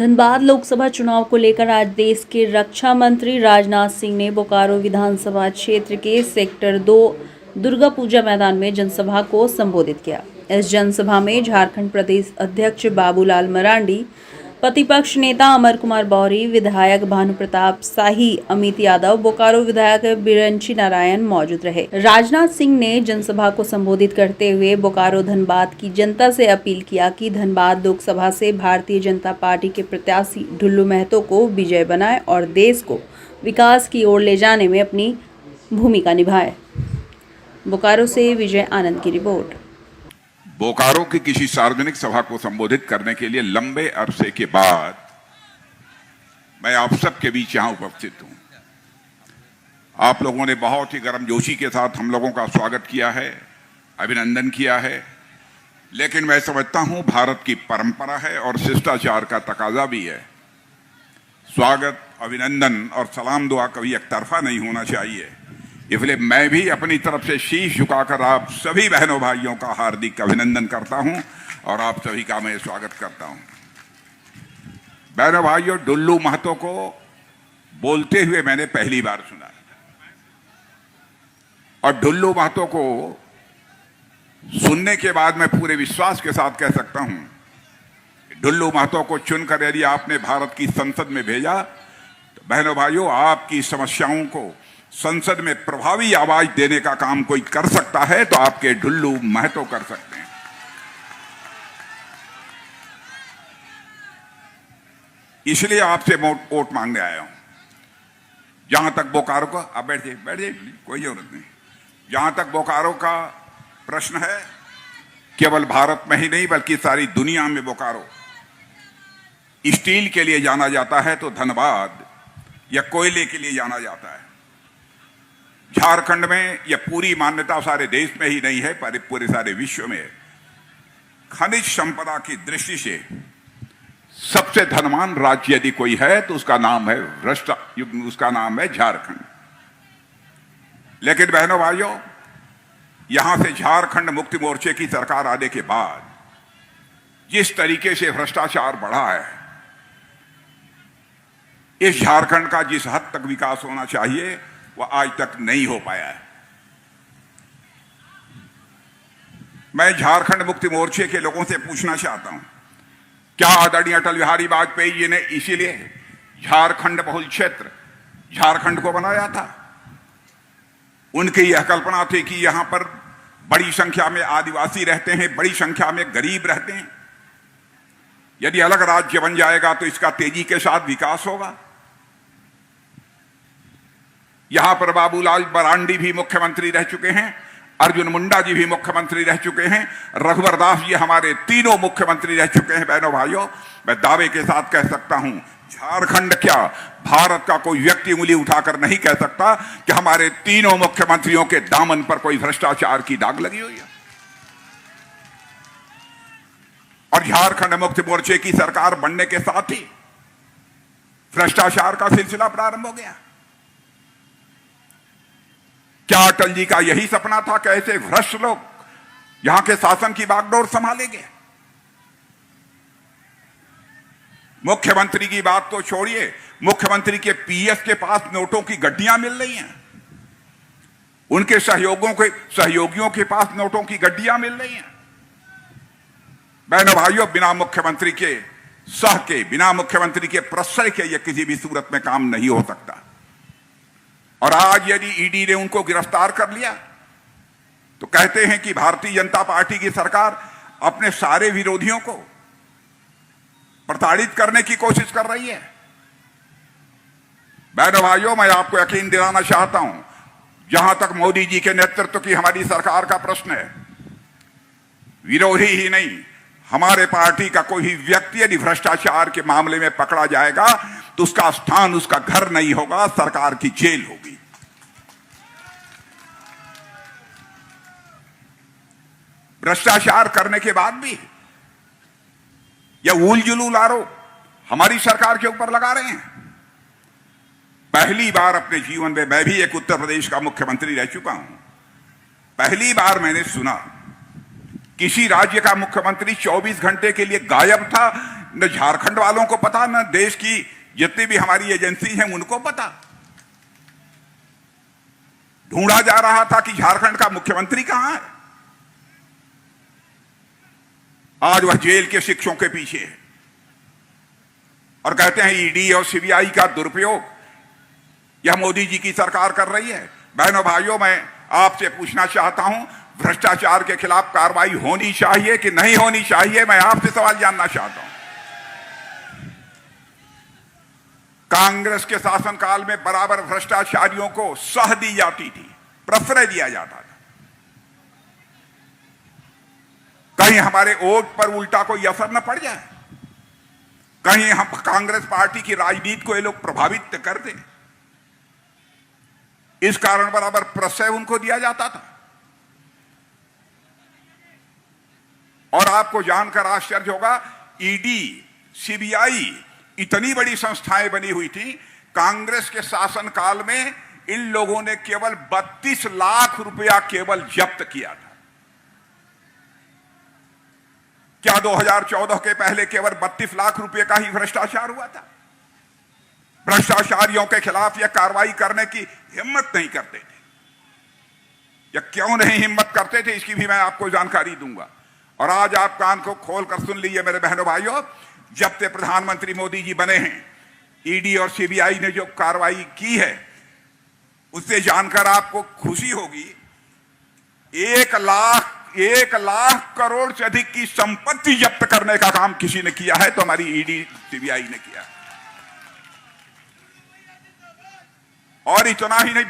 धनबाद लोकसभा चुनाव को लेकर आज देश के रक्षा मंत्री राजनाथ सिंह ने बोकारो विधानसभा क्षेत्र के सेक्टर 2 दुर्गा पूजा मैदान में जनसभा को संबोधित किया। इस जनसभा में झारखंड प्रदेश अध्यक्ष बाबूलाल मरांडी, प्रतिपक्ष नेता अमर कुमार बौरी, विधायक भानु प्रताप शाही, अमित यादव, बोकारो विधायक बिरंची नारायण मौजूद रहे। राजनाथ सिंह ने जनसभा को संबोधित करते हुए बोकारो धनबाद की जनता से अपील किया कि धनबाद लोकसभा से भारतीय जनता पार्टी के प्रत्याशी ढुल्लू महतो को विजय बनाए और देश को विकास की ओर ले जाने में अपनी भूमिका निभाए। बोकारो से विजय आनंद की रिपोर्ट। बोकारो की किसी सार्वजनिक सभा को संबोधित करने के लिए लंबे अरसे के बाद मैं आप सबके बीच यहां उपस्थित हूं। आप लोगों ने बहुत ही गर्मजोशी के साथ हम लोगों का स्वागत किया है, अभिनंदन किया है, लेकिन मैं समझता हूं भारत की परंपरा है और शिष्टाचार का तकाजा भी है। स्वागत, अभिनंदन और सलाम दुआ कभी एकतरफा नहीं होना चाहिए। इसलिए मैं भी अपनी तरफ से शीश झुकाकर आप सभी बहनों भाइयों का हार्दिक अभिनंदन करता हूं और आप सभी का मैं स्वागत करता हूं। बहनों भाइयों, ढुल्लू महतो को बोलते हुए मैंने पहली बार सुना और ढुल्लू महतो को सुनने के बाद मैं पूरे विश्वास के साथ कह सकता हूं, ढुल्लू महतो को चुनकर यदि आपने भारत की संसद में भेजा तो बहनों भाइयों, आपकी समस्याओं को संसद में प्रभावी आवाज देने का काम कोई कर सकता है तो आपके ढुल्लू महतो कर सकते हैं। इसलिए आपसे वोट मांगने आया हूं। जहां तक बोकारो का, आप बैठ जाइए, कोई जरूरत नहीं। जहां तक बोकारो का प्रश्न है, केवल भारत में ही नहीं बल्कि सारी दुनिया में बोकारो स्टील के लिए जाना जाता है तो धनबाद या कोयले के लिए जाना जाता है। झारखंड में यह पूरी मान्यता सारे देश में ही नहीं है पर पूरे सारे विश्व में खनिज संपदा की दृष्टि से सबसे धनवान राज्य यदि कोई है तो उसका नाम है झारखंड। लेकिन बहनों भाइयों, यहां से झारखंड मुक्ति मोर्चे की सरकार आने के बाद जिस तरीके से भ्रष्टाचार बढ़ा है, इस झारखंड का जिस हद तक विकास होना चाहिए वह आज तक नहीं हो पाया है। मैं झारखंड मुक्ति मोर्चे के लोगों से पूछना चाहता हूं, क्या आदरणीय अटल बिहारी वाजपेयी जी ने इसीलिए झारखंड बहुल क्षेत्र झारखंड को बनाया था? उनकी यह कल्पना थी कि यहां पर बड़ी संख्या में आदिवासी रहते हैं, बड़ी संख्या में गरीब रहते हैं। यदि अलग राज्य बन जाएगा तो इसका तेजी के साथ विकास होगा। यहां पर बाबूलाल मरांडी भी मुख्यमंत्री रह चुके हैं, अर्जुन मुंडा जी भी मुख्यमंत्री रह चुके हैं, रघुवर दास जी हमारे तीनों मुख्यमंत्री रह चुके हैं। बहनों भाइयों, मैं दावे के साथ कह सकता हूं, झारखंड क्या भारत का कोई व्यक्ति उंगली उठाकर नहीं कह सकता कि हमारे तीनों मुख्यमंत्रियों के दामन पर कोई भ्रष्टाचार की दाग लगी हुई है। और झारखंड मुक्ति मोर्चे की सरकार बनने के साथ ही भ्रष्टाचार का सिलसिला प्रारंभ हो गया। क्या अटल जी का यही सपना था कि ऐसे भ्रष्ट लोग यहां के शासन की बागडोर संभालेंगे? मुख्यमंत्री की बात तो छोड़िए, मुख्यमंत्री के पीएस के पास नोटों की गड्डियां मिल रही हैं, उनके सहयोगियों के पास नोटों की गड्डियां मिल रही हैं। बहनों भाइयों, बिना मुख्यमंत्री के बिना मुख्यमंत्री के प्रश्रय के यह किसी भी सूरत में काम नहीं हो सकता। और आज यदि ईडी ने उनको गिरफ्तार कर लिया तो कहते हैं कि भारतीय जनता पार्टी की सरकार अपने सारे विरोधियों को प्रताड़ित करने की कोशिश कर रही है। बहनों भाइयों, मैं आपको यकीन दिलाना चाहता हूं, जहां तक मोदी जी के नेतृत्व की हमारी सरकार का प्रश्न है, विरोधी ही नहीं, हमारे पार्टी का कोई व्यक्ति यदि भ्रष्टाचार के मामले में पकड़ा जाएगा तो उसका स्थान उसका घर नहीं होगा, सरकार की जेल होगी। भ्रष्टाचार करने के बाद भी यह ऊल जुलूल आरोप हमारी सरकार के ऊपर लगा रहे हैं। पहली बार अपने जीवन में, मैं भी एक उत्तर प्रदेश का मुख्यमंत्री रह चुका हूं, पहली बार मैंने सुना किसी राज्य का मुख्यमंत्री 24 घंटे के लिए गायब था, न झारखंड वालों को पता, न देश की जितनी भी हमारी एजेंसी हैं उनको पता। ढूंढा जा रहा था कि झारखंड का मुख्यमंत्री कहां है। आज वह जेल के शिक्षों के पीछे है और कहते हैं ईडी और सीबीआई का दुरुपयोग यह मोदी जी की सरकार कर रही है। बहनों भाइयों, मैं आपसे पूछना चाहता हूं, भ्रष्टाचार के खिलाफ कार्रवाई होनी चाहिए कि नहीं होनी चाहिए? मैं आपसे सवाल जानना चाहता हूं। कांग्रेस के शासनकाल में बराबर भ्रष्टाचारियों को सह दी जाती थी, प्रश्रय दिया जाता था। कहीं हमारे वोट पर उल्टा कोई असर न पड़ जाए, कहीं हम कांग्रेस पार्टी की राजनीति को ये लोग प्रभावित कर दें, इस कारण बराबर प्रश्रय उनको दिया जाता था। और आपको जानकर आश्चर्य होगा, ईडी, सीबीआई इतनी बड़ी संस्थाएं बनी हुई थी, कांग्रेस के शासनकाल में इन लोगों ने केवल 32 लाख रुपया केवल जब्त किया था। क्या 2014 के पहले केवल 32 लाख रुपए का ही भ्रष्टाचार हुआ था? भ्रष्टाचारियों के खिलाफ यह कार्रवाई करने की हिम्मत नहीं करते थे। या क्यों नहीं हिम्मत करते थे, इसकी भी मैं आपको जानकारी दूंगा। और आज आप कान को खोलकर सुन लीजिए मेरे बहनों भाइयों, जब से प्रधानमंत्री मोदी जी बने हैं, ईडी और सीबीआई ने जो कार्रवाई की है उससे जानकर आपको खुशी होगी। 1 लाख करोड़ से अधिक की संपत्ति जब्त करने का काम किसी ने किया है तो हमारी ईडी सीबीआई ने किया। और इतना ही नहीं,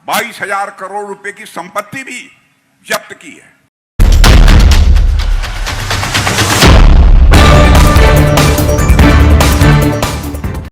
22,000 करोड़ रुपए की संपत्ति भी जब्त की है।